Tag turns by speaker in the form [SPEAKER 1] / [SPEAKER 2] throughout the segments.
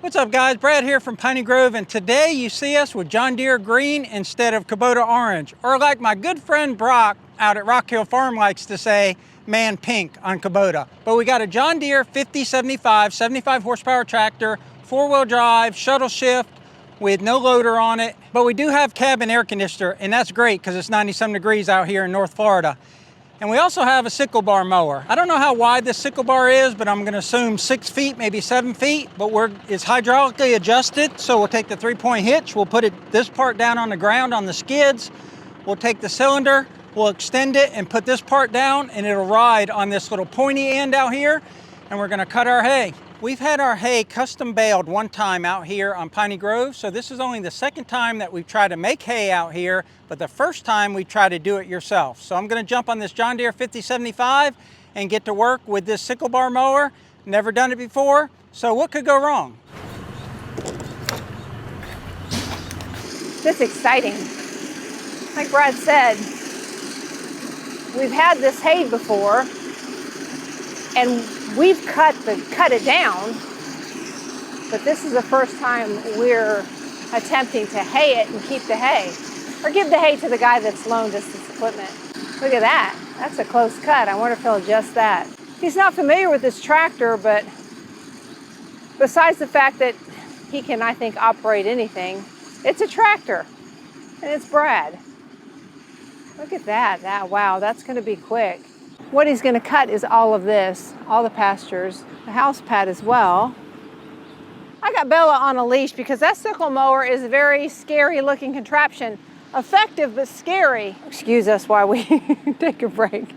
[SPEAKER 1] What's up guys, Brad here from Piney Grove, and today you see us with John Deere green instead of Kubota orange, or like my good friend Brock out at Rock Hill Farm likes to say, man pink on Kubota. But we got a John Deere 5075, 75 horsepower tractor, 4-wheel drive, shuttle shift with no loader on it. But we do have cabin air conditioner, and that's great because it's 90-some degrees out here in North Florida. And we also have a sickle bar mower. I don't know how wide this sickle bar is, but I'm gonna assume 6 feet, maybe 7 feet, but it's hydraulically adjusted. So we'll take the 3-point hitch, we'll put this part down on the ground on the skids. We'll take the cylinder, we'll extend it and put this part down, and it'll ride on this little pointy end out here, and we're gonna cut our hay. We've had our hay custom baled one time out here on Piney Grove, so this is only the second time that we've tried to make hay out here, but the first time we tried to do it yourself. So I'm gonna jump on this John Deere 5075 and get to work with this sickle bar mower. Never done it before, so what could go wrong?
[SPEAKER 2] This is exciting. Like Brad said, we've had this hay before, and we've cut it down, but this is the first time we're attempting to hay it and keep the hay, or give the hay to the guy that's loaned us this equipment. Look at that. That's a close cut. I wonder if he'll adjust that. He's not familiar with this tractor, but besides the fact that he can, I think, operate anything, it's a tractor, and it's Brad. Look at that. Wow, that's going to be quick. What he's going to cut is all of this, all the pastures, the house pad as well. I got Bella on a leash because that sickle mower is a very scary looking contraption. Effective but scary. Excuse us while we take a break.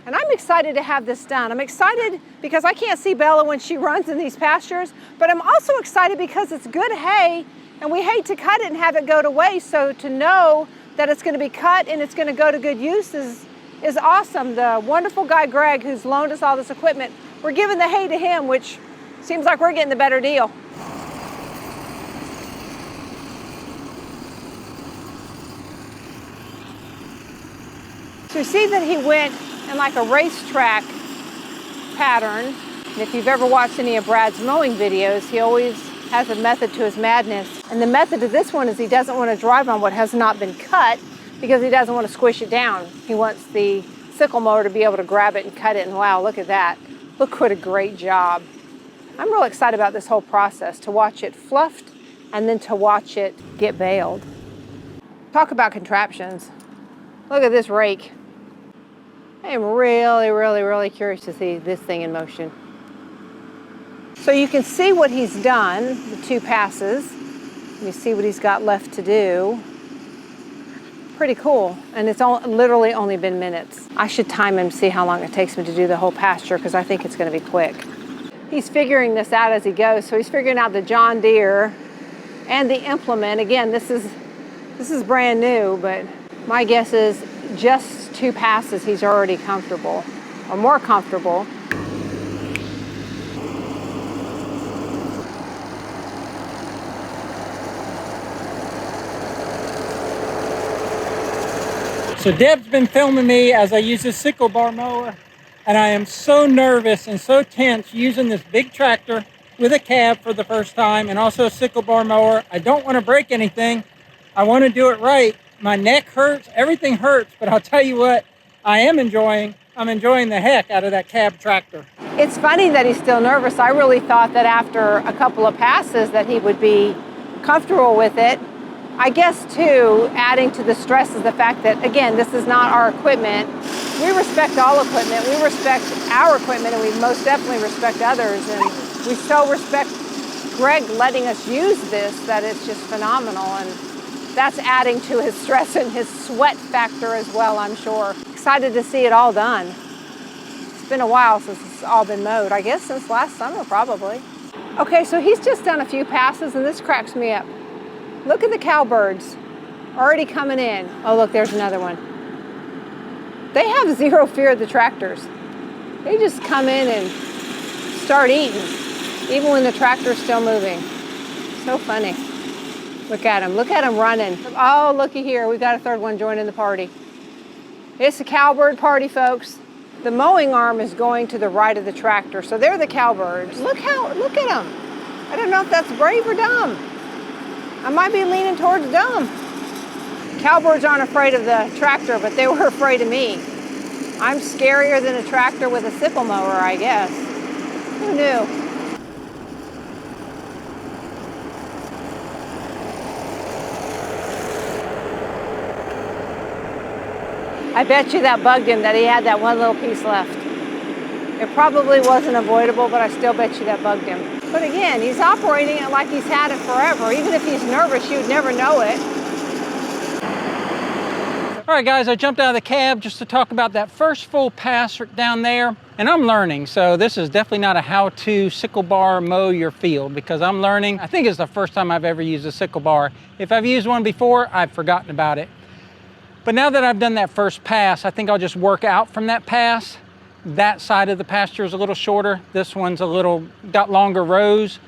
[SPEAKER 2] And I'm excited to have this done. I'm excited because I can't see Bella when she runs in these pastures, but I'm also excited because it's good hay, and we hate to cut it and have it go to waste. So to know that it's going to be cut and it's going to go to good use is awesome. The wonderful guy Greg, who's loaned us all this equipment, we're giving the hay to him, which seems like we're getting the better deal. So you see that he went in like a racetrack pattern. And if you've ever watched any of Brad's mowing videos, he always has a method to his madness. And the method to this one is he doesn't want to drive on what has not been cut, because he doesn't want to squish it down. He wants the sickle mower to be able to grab it and cut it, and wow, look at that. Look what a great job. I'm real excited about this whole process, to watch it fluffed and then to watch it get baled. Talk about contraptions. Look at this rake. I am really curious to see this thing in motion. So you can see what he's done, the 2 passes. You see what he's got left to do. Pretty cool, and it's literally only been minutes. I should time him, see how long it takes him to do the whole pasture, because I think it's going to be quick. He's figuring this out as he goes, so he's figuring out the John Deere and the implement. Again, this is brand new, but my guess is just 2 passes he's already comfortable, or more comfortable.
[SPEAKER 1] So Deb's been filming me as I use this sickle bar mower, and I am so nervous and so tense using this big tractor with a cab for the first time, and also a sickle bar mower. I don't want to break anything. I want to do it right. My neck hurts, everything hurts, but I'll tell you what, I'm enjoying the heck out of that cab tractor.
[SPEAKER 2] It's funny that he's still nervous. I really thought that after a couple of passes that he would be comfortable with it. I guess too, adding to the stress is the fact that, again, this is not our equipment. We respect all equipment. We respect our equipment, and we most definitely respect others. And we so respect Greg letting us use this that it's just phenomenal. And that's adding to his stress and his sweat factor as well, I'm sure. Excited to see it all done. It's been a while since it's all been mowed. I guess since last summer, probably. Okay, so he's just done a few passes, and this cracks me up. Look at the cowbirds already coming in. Oh, look, there's another one. They have zero fear of the tractors. They just come in and start eating, even when the tractor's still moving. So funny. Look at them running. Oh, looky here, we got a third one joining the party. It's a cowbird party, folks. The mowing arm is going to the right of the tractor, so they're the cowbirds. Look at them. I don't know if that's brave or dumb. I might be leaning towards dumb. Cowbirds aren't afraid of the tractor, but they were afraid of me. I'm scarier than a tractor with a sickle mower, I guess. Who knew? I bet you that bugged him that he had that one little piece left. It probably wasn't avoidable, but I still bet you that bugged him. But again, he's operating it like he's had it forever. Even if he's nervous, you'd never know it.
[SPEAKER 1] All right, guys, I jumped out of the cab just to talk about that first full pass down there. And I'm learning, so this is definitely not a how-to sickle bar mow your field, because I'm learning. I think it's the first time I've ever used a sickle bar. If I've used one before, I've forgotten about it. But now that I've done that first pass, I think I'll just work out from that pass. That side of the pasture is a little shorter. This one's got longer rows.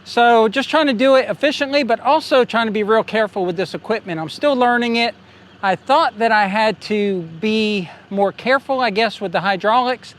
[SPEAKER 1] So just trying to do it efficiently, but also trying to be real careful with this equipment. I'm still learning it. I thought that I had to be more careful, I guess, with the hydraulics.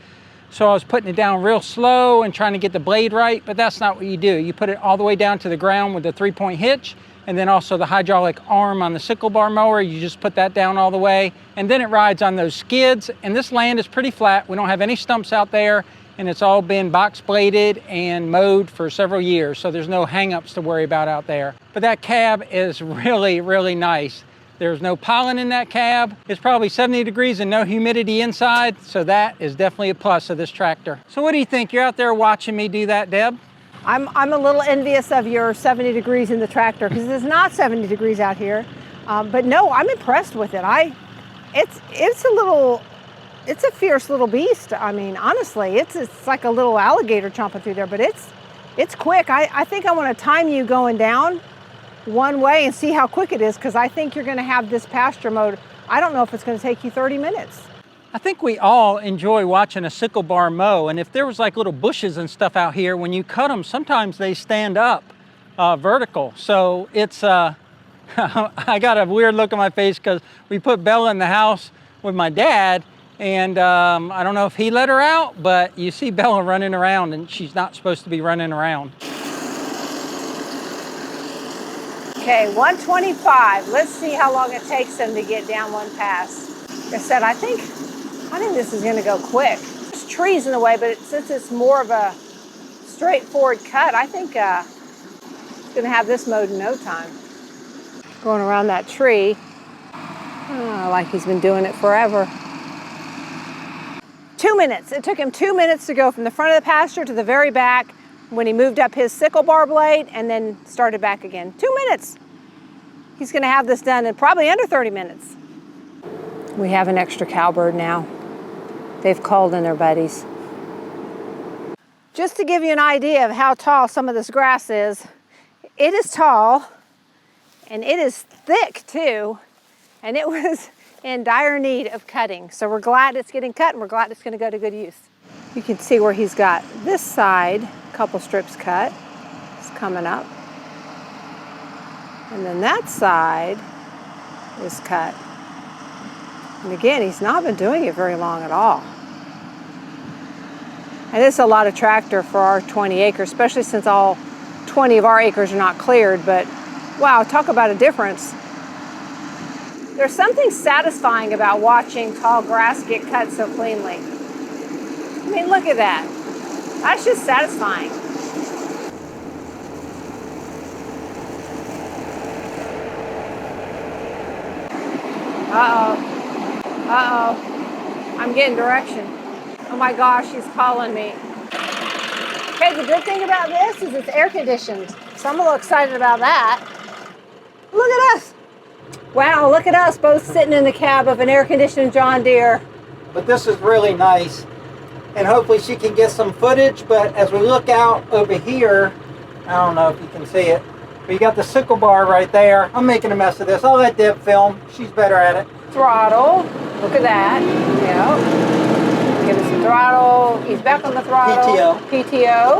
[SPEAKER 1] So I was putting it down real slow and trying to get the blade right, but that's not what you do. You put it all the way down to the ground with the 3-point hitch, and then also the hydraulic arm on the sickle bar mower. You just put that down all the way, and then it rides on those skids. And this land is pretty flat. We don't have any stumps out there, and it's all been box bladed and mowed for several years, so there's no hang-ups to worry about out there. But that cab is really, really nice. There's no pollen in that cab. It's probably 70 degrees and no humidity inside, so that is definitely a plus of this tractor. So what do you think? You're out there watching me do that, Deb?
[SPEAKER 2] I'm a little envious of your 70 degrees in the tractor, because it's not 70 degrees out here. But no, I'm impressed with it. It's a fierce little beast. I mean, honestly, it's like a little alligator chomping through there, but it's quick. I think I want to time you going down one way and see how quick it is, because I think you're going to have this pasture mode. I don't know if it's going to take you 30 minutes.
[SPEAKER 1] I think we all enjoy watching a sickle bar mow, and if there was like little bushes and stuff out here, when you cut them, sometimes they stand up vertical. So it's, I got a weird look on my face because we put Bella in the house with my dad, and I don't know if he let her out, but you see Bella running around, and she's not supposed to be running around.
[SPEAKER 2] Okay, 125. Let's see how long it takes them to get down one pass. Like I said, I think this is going to go quick. There's trees in the way, but since it's more of a straightforward cut, I think it's going to have this mowed in no time. Going around that tree, like he's been doing it forever. 2 minutes. It took him 2 minutes to go from the front of the pasture to the very back when he moved up his sickle bar blade and then started back again. 2 minutes. He's going to have this done in probably under 30 minutes. We have an extra cowbird now. They've called in their buddies. Just to give you an idea of how tall some of this grass is, it is tall and it is thick too, and it was in dire need of cutting. So we're glad it's getting cut, and we're glad it's going to go to good use. You can see where he's got this side, a couple strips cut. It's coming up. And then that side is cut. And again, he's not been doing it very long at all. And it's a lot of tractor for our 20 acres, especially since all 20 of our acres are not cleared. But wow, talk about a difference. There's something satisfying about watching tall grass get cut so cleanly. I mean, look at that. That's just satisfying. Uh-oh. Uh-oh. I'm getting direction. Oh my gosh, he's calling me. Okay, the good thing about this is it's air conditioned. So I'm a little excited about that. Look at us. Wow, look at us both sitting in the cab of an air conditioned John Deere.
[SPEAKER 1] But this is really nice. And hopefully she can get some footage, but as we look out over here, I don't know if you can see it, but you got the sickle bar right there. I'm making a mess of this. I'll let Deb film. She's better at it.
[SPEAKER 2] Throttle. Look at that. Yep. Give us some throttle. He's back on the throttle. PTO.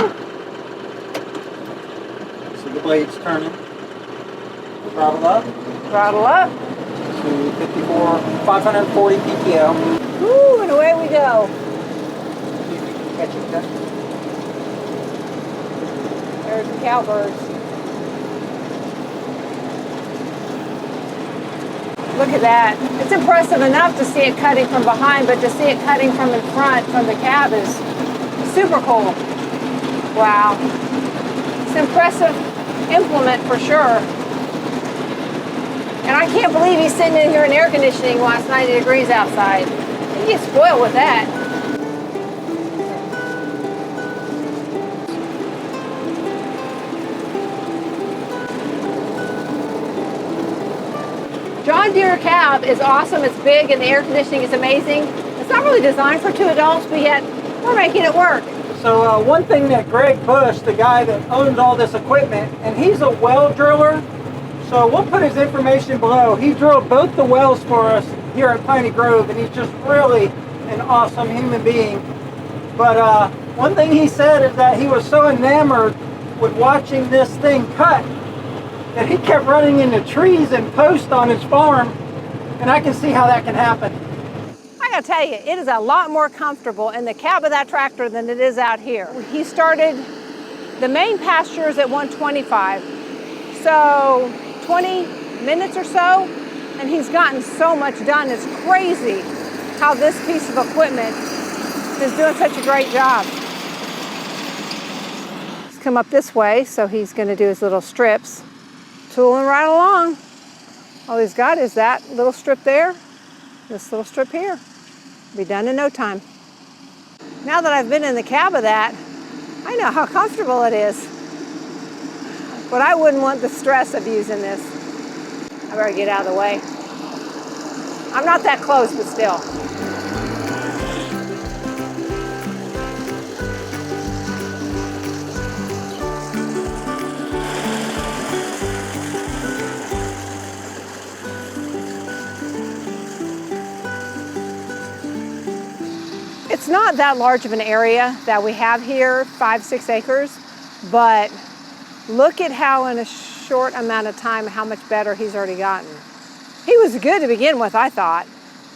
[SPEAKER 1] So the blade's turning. Throttle up.
[SPEAKER 2] Throttle up.
[SPEAKER 1] To 540 PTO.
[SPEAKER 2] Woo, and away we go.
[SPEAKER 1] Catch it,
[SPEAKER 2] There cowboys and cowbirds. Look at that. It's impressive enough to see it cutting from behind, but to see it cutting from in front from the cab is super cool. Wow. It's an impressive implement for sure. And I can't believe he's sitting in here in air conditioning while it's 90 degrees outside. You get spoiled with that. John Deere cab is awesome. It's big and the air conditioning is amazing. It's not really designed for 2 adults, but yet we're making it work.
[SPEAKER 1] So one thing that Greg Bush, the guy that owns all this equipment, and he's a well driller, so we'll put his information below. He drilled both the wells for us here at Piney Grove, and he's just really an awesome human being. But one thing he said is that he was so enamored with watching this thing cut that he kept running into trees and posts on his farm, and I can see how that can happen.
[SPEAKER 2] I gotta tell you, it is a lot more comfortable in the cab of that tractor than it is out here. He started the main pastures at 125, so 20 minutes or so, and he's gotten so much done. It's crazy how this piece of equipment is doing such a great job. Let's come up this way, so he's gonna do his little strips. Tooling right along. All he's got is that little strip there, this little strip here. Be done in no time. Now that I've been in the cab of that, I know how comfortable it is. But I wouldn't want the stress of using this. I better get out of the way. I'm not that close, but still. It's not that large of an area that we have here, 5-6 acres, but look at how in a short amount of time, how much better he's already gotten. He was good to begin with, I thought,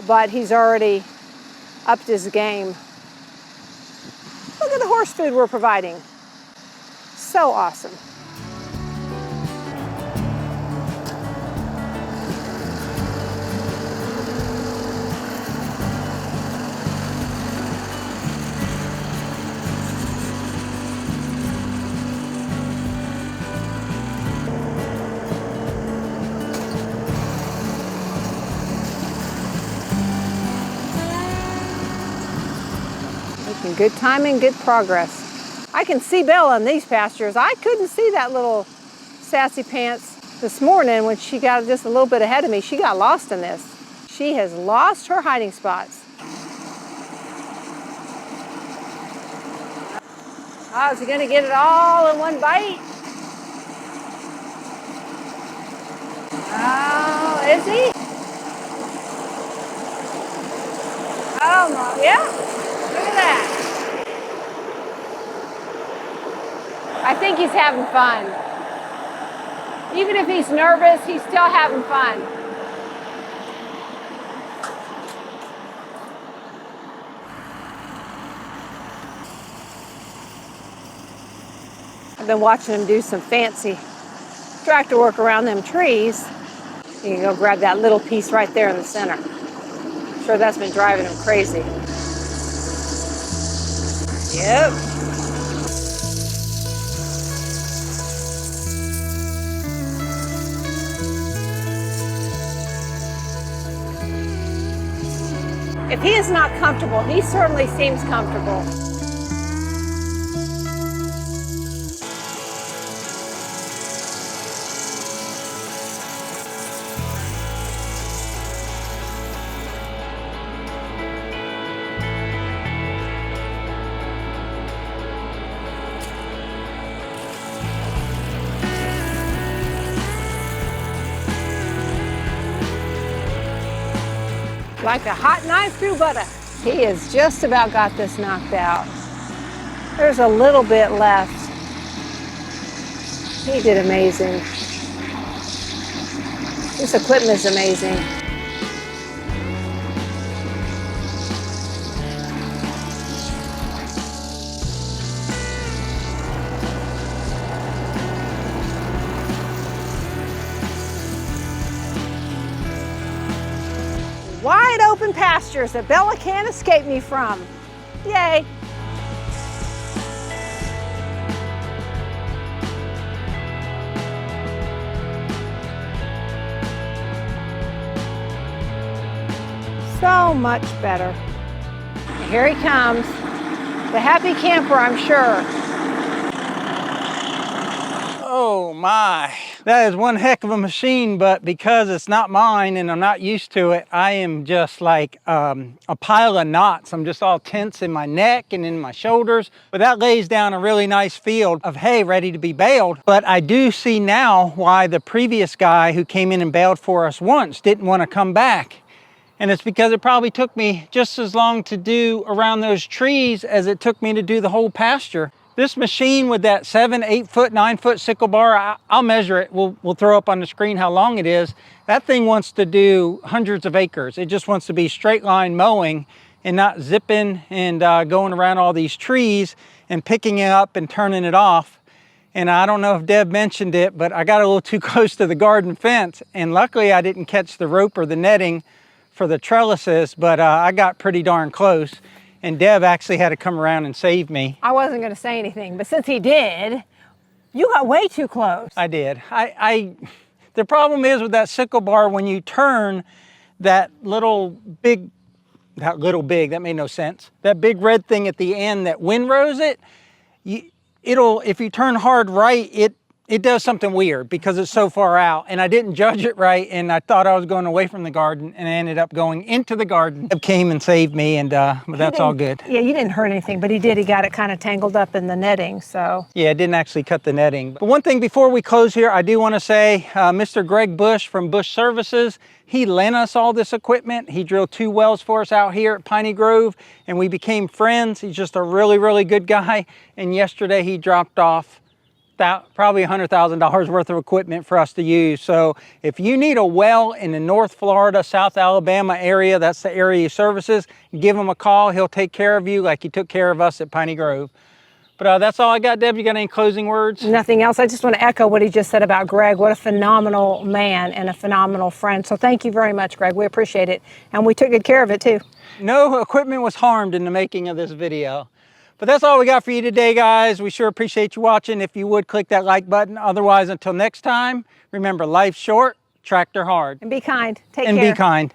[SPEAKER 2] but he's already upped his game. Look at the horse food we're providing. So awesome. Good timing, good progress. I can see Belle on these pastures. I couldn't see that little sassy pants this morning when she got just a little bit ahead of me. She got lost in this. She has lost her hiding spots. Oh, is he gonna get it all in one bite? Oh, is he? Oh, no. Yeah, look at that. I think he's having fun. Even if he's nervous, he's still having fun. I've been watching him do some fancy tractor work around them trees. You can go grab that little piece right there in the center. I'm sure that's been driving him crazy. Yep. If he is not comfortable, he certainly seems comfortable. Like a hot knife through butter. He has just about got this knocked out. There's a little bit left. He did amazing. This equipment is amazing. open pastures that Bella can't escape me from. Yay. So much better. Here he comes. The happy camper, I'm sure.
[SPEAKER 1] Oh my, that is one heck of a machine, but because it's not mine and I'm not used to it, I am just like a pile of knots. I'm just all tense in my neck and in my shoulders. But that lays down a really nice field of hay ready to be baled. But I do see now why the previous guy who came in and baled for us once didn't want to come back. And it's because it probably took me just as long to do around those trees as it took me to do the whole pasture. This machine with that 7, 8 foot, 9 foot sickle bar, I'll measure it. We'll throw up on the screen how long it is. That thing wants to do hundreds of acres. It just wants to be straight line mowing and not zipping and going around all these trees and picking it up and turning it off. And I don't know if Deb mentioned it, but I got a little too close to the garden fence. And luckily I didn't catch the rope or the netting for the trellises, but I got pretty darn close. And Deb actually had to come around and save me.
[SPEAKER 2] I wasn't going to say anything, but since he did, you got way too close.
[SPEAKER 1] I did. The problem is with that sickle bar, when you turn that big, that made no sense. That big red thing at the end that windrows it, if you turn hard right, it does something weird because it's so far out, and I didn't judge it right, and I thought I was going away from the garden, and I ended up going into the garden. Deb came and saved me, and but that's all good.
[SPEAKER 2] Yeah, you didn't hurt anything, but he did. He got it kind of tangled up in the netting, so.
[SPEAKER 1] Yeah, I didn't actually cut the netting. But one thing before we close here, I do want to say Mr. Greg Bush from Bush Services, he lent us all this equipment. He drilled 2 wells for us out here at Piney Grove, and we became friends. He's just a really, really good guy, and yesterday he dropped off probably $100,000 worth of equipment for us to use. So if you need a well in the North Florida, South Alabama area, that's the area he services, give him a call. He'll take care of you like he took care of us at Piney Grove. But that's all I got. Deb, you got any closing words?
[SPEAKER 2] Nothing else. I just want to echo what he just said about Greg. What a phenomenal man and a phenomenal friend. So thank you very much, Greg. We appreciate it. And we took good care of it too.
[SPEAKER 1] No equipment was harmed in the making of this video. But that's all we got for you today, guys. We sure appreciate you watching. If you would, click that like button. Otherwise, until next time, remember, life's short, tractor hard.
[SPEAKER 2] And be kind. Take care.
[SPEAKER 1] And be kind.